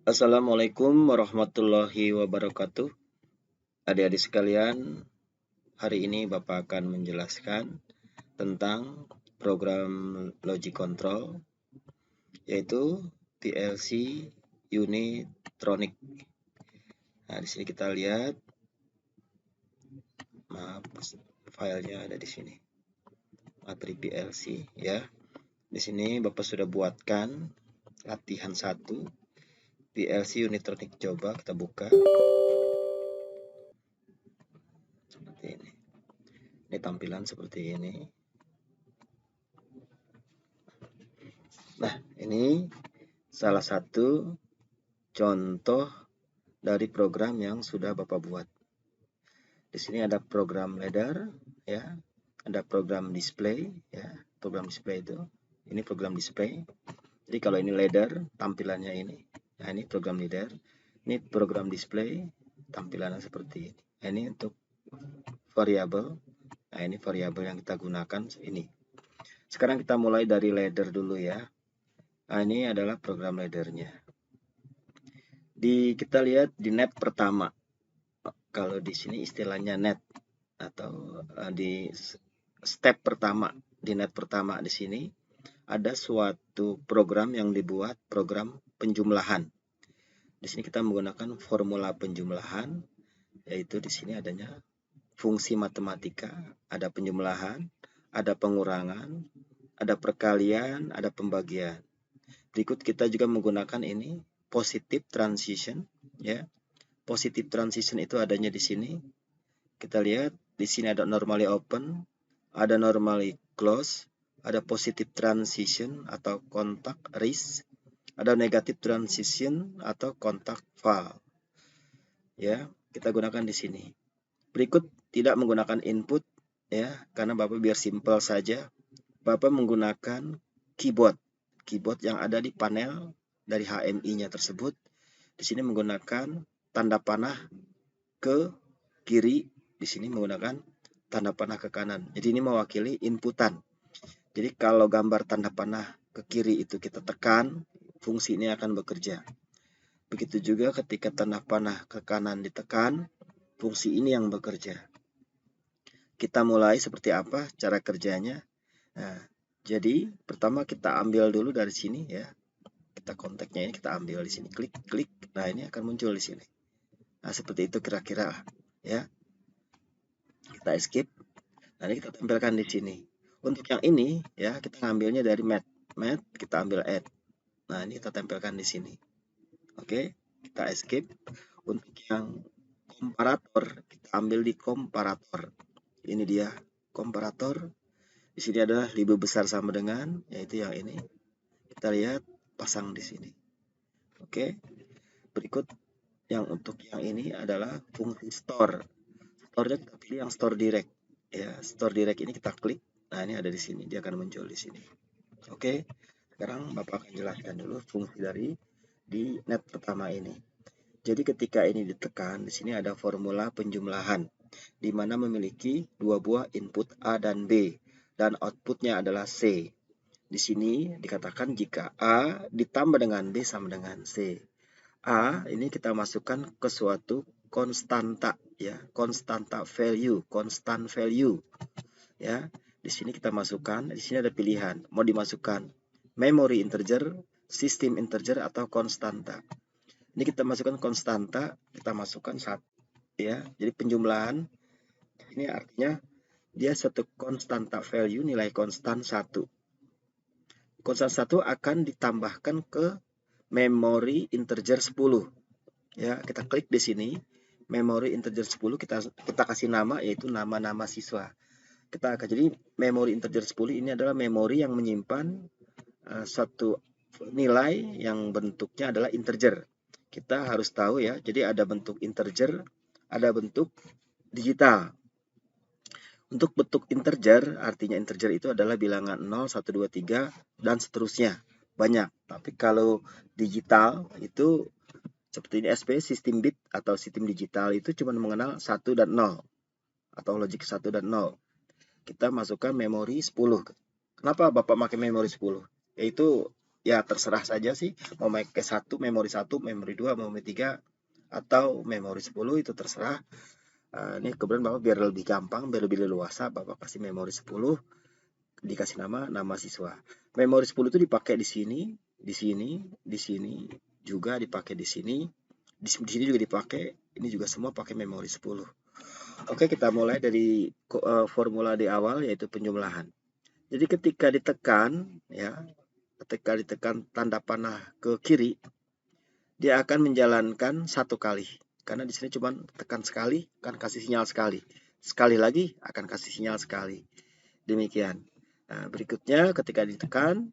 Assalamualaikum warahmatullahi wabarakatuh. Adik-adik sekalian, hari ini Bapak akan menjelaskan tentang program logic control, yaitu PLC Unitronic. Nah, di sini kita lihat, maaf, filenya ada di sini. Materi PLC ya. Di sini Bapak sudah buatkan latihan 1 PLC Unitronic. Coba kita buka. Seperti ini. Ini tampilan seperti ini. Nah, ini salah satu contoh dari program yang sudah Bapak buat. Di sini ada program ladder, ya, ada program display, ya, program display itu. Ini program display. Jadi kalau ini ladder, tampilannya ini. Nah, ini program ladder. Ini program display, tampilannya seperti ini. Nah, ini untuk variabel. Nah, ini variabel yang kita gunakan ini. Sekarang kita mulai dari ladder dulu ya. Nah, ini adalah program laddernya. Kita lihat di net pertama. Kalau di sini istilahnya net atau di step pertama, di net pertama di sini ada suatu program yang dibuat, program penjumlahan. Di sini kita menggunakan formula penjumlahan, yaitu di sini adanya fungsi matematika, ada penjumlahan, ada pengurangan, ada perkalian, ada pembagian. Berikut kita juga menggunakan ini positive transition, ya. Positive transition itu adanya di sini. Kita lihat di sini ada normally open, ada normally close, ada positive transition atau kontak raise, ada negative transition atau kontak fall. Ya, kita gunakan di sini. Berikut tidak menggunakan input ya, karena Bapak biar simple saja. Bapak menggunakan keyboard yang ada di panel dari HMI-nya tersebut. Di sini menggunakan tanda panah ke kiri, di sini menggunakan tanda panah ke kanan. Jadi ini mewakili inputan. Jadi kalau gambar tanda panah ke kiri itu kita tekan, fungsi ini akan bekerja. Begitu juga ketika tanda panah ke kanan ditekan, fungsi ini yang bekerja. Kita mulai seperti apa cara kerjanya. Nah, jadi pertama kita ambil dulu dari sini ya. Kita kontaknya ini kita ambil di sini, klik. Nah, ini akan muncul di sini. Nah, seperti itu kira-kira ya. Kita escape. Nah, ini kita tampilkan di sini. Untuk yang ini ya, kita ngambilnya dari mat, kita ambil add. Nah, ini kita tempelkan di sini. Oke, kita escape. Untuk yang komparator, kita ambil di komparator. Ini dia komparator. Di sini adalah lebih besar sama dengan, yaitu yang ini. Kita lihat, pasang di sini. Oke, berikut yang untuk yang ini adalah fungsi store. Store-nya kita pilih yang store direct. Ya, store direct ini kita klik. Nah, ini ada di sini, dia akan muncul di sini. Oke, sekarang Bapak akan jelaskan dulu fungsi dari di net pertama ini. Jadi ketika ini ditekan, di sini ada formula penjumlahan, di mana memiliki dua buah input A dan B, dan outputnya adalah C. Di sini dikatakan jika A ditambah dengan B sama dengan C. A ini kita masukkan ke suatu konstanta, ya, konstanta value, constant value, ya. Di sini kita masukkan, di sini ada pilihan, mau dimasukkan memory integer, sistem integer, atau konstanta. Ini kita masukkan konstanta, kita masukkan 1 ya. Jadi penjumlahan ini artinya dia satu konstanta value, nilai konstan 1. Konstan 1 akan ditambahkan ke memori integer 10. Ya, kita klik di sini memori integer 10, kita kasih nama, yaitu nama-nama siswa. Jadi memori integer 10 ini adalah memori yang menyimpan suatu nilai yang bentuknya adalah integer. Kita harus tahu ya, jadi ada bentuk integer, ada bentuk digital. Untuk bentuk integer, artinya integer itu adalah bilangan 0, 1, 2, 3, dan seterusnya. Banyak. Tapi kalau digital itu seperti ini, SP, sistem bit atau sistem digital itu cuma mengenal 1 dan 0. Atau logik 1 dan 0. Kita masukkan memori 10. Kenapa Bapak pakai memori 10? Yaitu ya terserah saja sih mau pakai memori 1, memori 2, memori 3 atau memori 10 itu terserah. Ini kemudian Bapak biar lebih gampang, biar lebih leluasa, Bapak kasih memori 10, dikasih nama siswa. Memori 10 itu dipakai di sini, di sini juga dipakai di sini juga dipakai, ini juga semua pakai memori 10. Oke, kita mulai dari formula di awal yaitu penjumlahan. Jadi ketika ditekan tanda panah ke kiri, dia akan menjalankan 1 kali. Karena di sini cuma tekan sekali, akan kasih sinyal sekali. Sekali lagi akan kasih sinyal sekali. Demikian. Nah, berikutnya ketika ditekan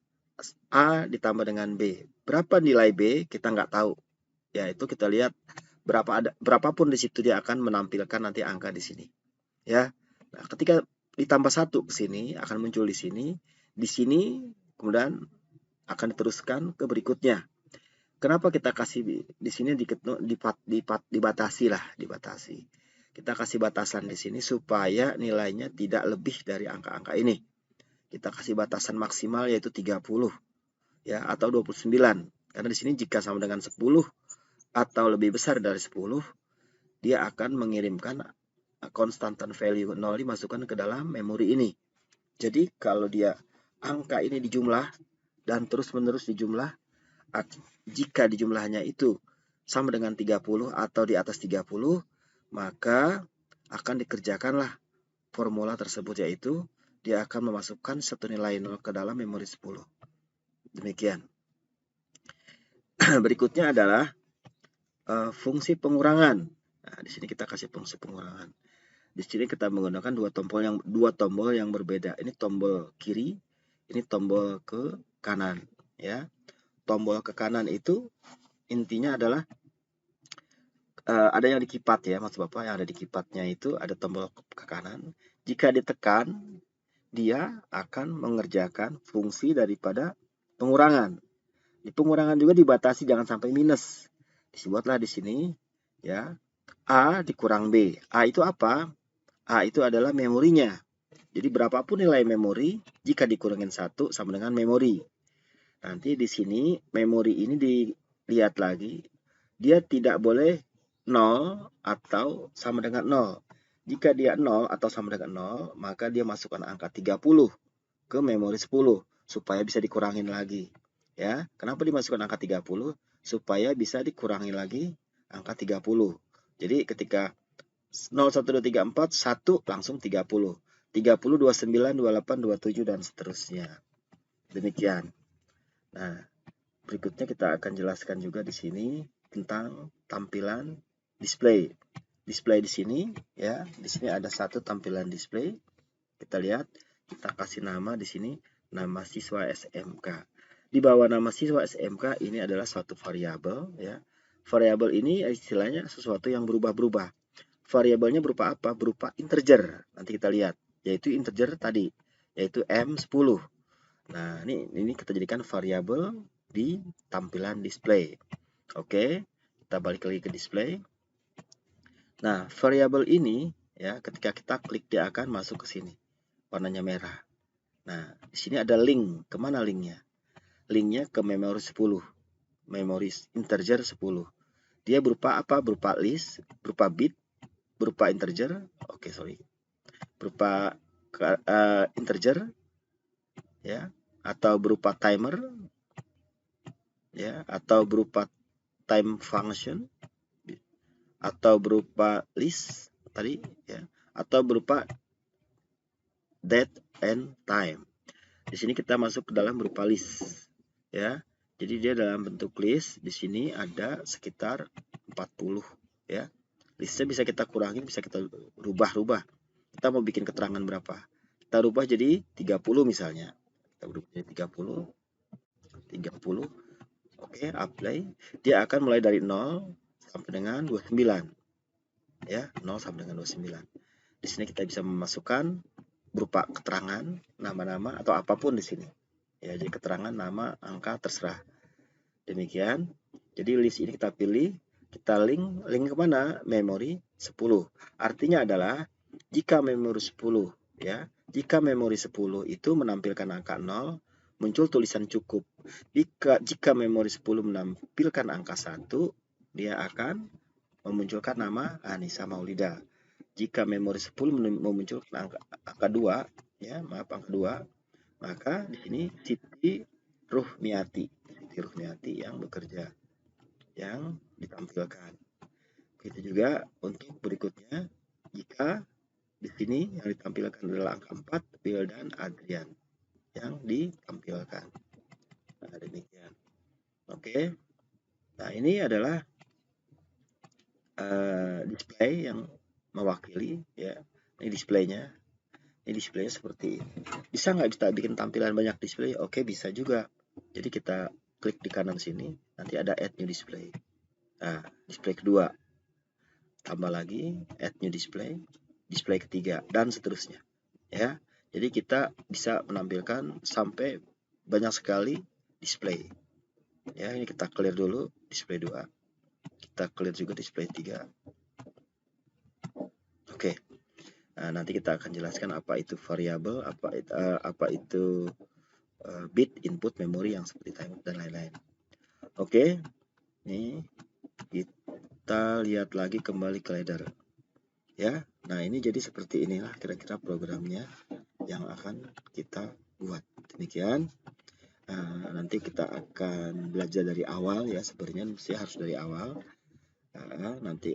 A ditambah dengan B. Berapa nilai B kita nggak tahu. Yaitu kita lihat berapapun di situ dia akan menampilkan nanti angka di sini. Ya. Nah, ketika ditambah 1 ke sini akan muncul di sini kemudian akan diteruskan ke berikutnya. Kenapa kita kasih di sini dibatasi. Kita kasih batasan di sini supaya nilainya tidak lebih dari angka-angka ini. Kita kasih batasan maksimal yaitu 30 ya atau 29. Karena di sini jika sama dengan 10 atau lebih besar dari 10, dia akan mengirimkan constant value 0 dimasukkan ke dalam memori ini. Jadi kalau dia angka ini dijumlah dan terus-menerus dijumlah, jika dijumlahnya itu sama dengan 30 atau di atas 30, maka akan dikerjakanlah formula tersebut, yaitu dia akan memasukkan satu nilai 0 ke dalam memori 10. Demikian. Berikutnya adalah fungsi pengurangan. Nah, di sini kita kasih fungsi pengurangan. Di sini kita menggunakan dua tombol yang berbeda. Ini tombol kiri, ini tombol ke kanan, ya. Tombol ke kanan itu intinya adalah ada yang di kipat ya, maksud Bapak, yang ada di kipatnya itu ada tombol ke kanan. Jika ditekan, dia akan mengerjakan fungsi daripada pengurangan. Di pengurangan juga dibatasi jangan sampai minus. Disebutlah di sini ya, A dikurang B. A itu apa? A itu adalah memorinya. Jadi berapapun nilai memori, jika dikurangin 1 sama dengan memori. Nanti di sini memori ini dilihat lagi, dia tidak boleh 0 atau sama dengan 0. Jika dia 0 atau sama dengan 0, maka dia masukkan angka 30 ke memori 10 supaya bisa dikurangin lagi. Ya, kenapa dimasukkan angka 30? Supaya bisa dikurangin lagi angka 30. Jadi ketika 0, 1, 2, 3, 4, 1 langsung 30. 30, 29, 28, 27 dan seterusnya. Demikian. Nah, berikutnya kita akan jelaskan juga di sini tentang tampilan display. Display di sini ya, di sini ada satu tampilan display. Kita lihat, kita kasih nama di sini, nama siswa SMK. Di bawah nama siswa SMK ini adalah suatu variabel ya. Variabel ini istilahnya sesuatu yang berubah-berubah. Variabelnya berupa apa? Berupa integer. Nanti kita lihat, yaitu integer tadi, yaitu M10. Nah, ini kita jadikan variabel di tampilan display. Oke, kita balik lagi ke display. Nah, variabel ini ya, ketika kita klik dia akan masuk ke sini. Warnanya merah. Nah, di sini ada link. Kemana linknya? Linknya ke memori 10. Memori integer 10. Dia berupa apa? Berupa list, berupa bit, berupa integer. Berupa integer ya, atau berupa timer ya, atau berupa time function, atau berupa list tadi ya, atau berupa date and time. Di sini kita masuk ke dalam berupa list ya. Jadi dia dalam bentuk list. Di sini ada sekitar 40 ya. Listnya bisa kita kurangin, bisa kita rubah-rubah. Kita mau bikin keterangan berapa? Kita rubah jadi 30 misalnya. Kita rubah jadi 30. Oke, apply. Dia akan mulai dari 0 sampai dengan 29. Ya, 0 sampai dengan 29. Di sini kita bisa memasukkan berupa keterangan, nama-nama atau apapun di sini. Ya, jadi keterangan, nama, angka terserah. Demikian. Jadi list ini kita pilih, kita link kemana? Memori 10. Artinya adalah jika memori 10 ya, jika memori 10 itu menampilkan angka 0, muncul tulisan cukup. Jika memori 10 menampilkan angka 1, dia akan memunculkan nama Anissa Maulida. Jika memori 10 memunculkan angka 2, ya, maaf angka 2, maka di sini Siti Ruhmiati yang bekerja, yang ditampilkan. Begitu juga untuk berikutnya, jika di sini yang ditampilkan adalah angka 4, Wildan Adrian yang ditampilkan. Nah, demikian. Oke. Nah, ini adalah display yang mewakili, ya. Ini displaynya. Ini displaynya seperti ini. Bisa nggak kita bikin tampilan banyak display? Oke, bisa juga. Jadi kita klik di kanan sini, nanti ada add new display. Nah, display kedua. Tambah lagi add new display, display ketiga, dan seterusnya. Ya. Jadi kita bisa menampilkan sampai banyak sekali display. Ya, ini kita clear dulu display 2. Kita clear juga display 3. Oke. Nah, nanti kita akan jelaskan apa itu variabel, apa itu bit input memori yang seperti timeout dan lain-lain. Oke. Ini kita lihat lagi kembali ke ladder. Ya. Nah, ini jadi seperti inilah kira-kira programnya yang akan kita buat. Demikian. Nanti kita akan belajar dari awal, ya, sebenarnya mesti harus dari awal. Nanti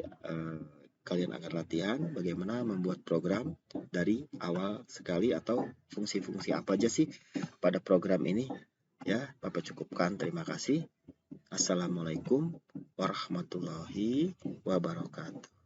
kalian akan latihan bagaimana membuat program dari awal sekali, atau fungsi-fungsi apa aja sih pada program ini, ya. Bapak cukupkan, terima kasih. Assalamualaikum warahmatullahi wabarakatuh.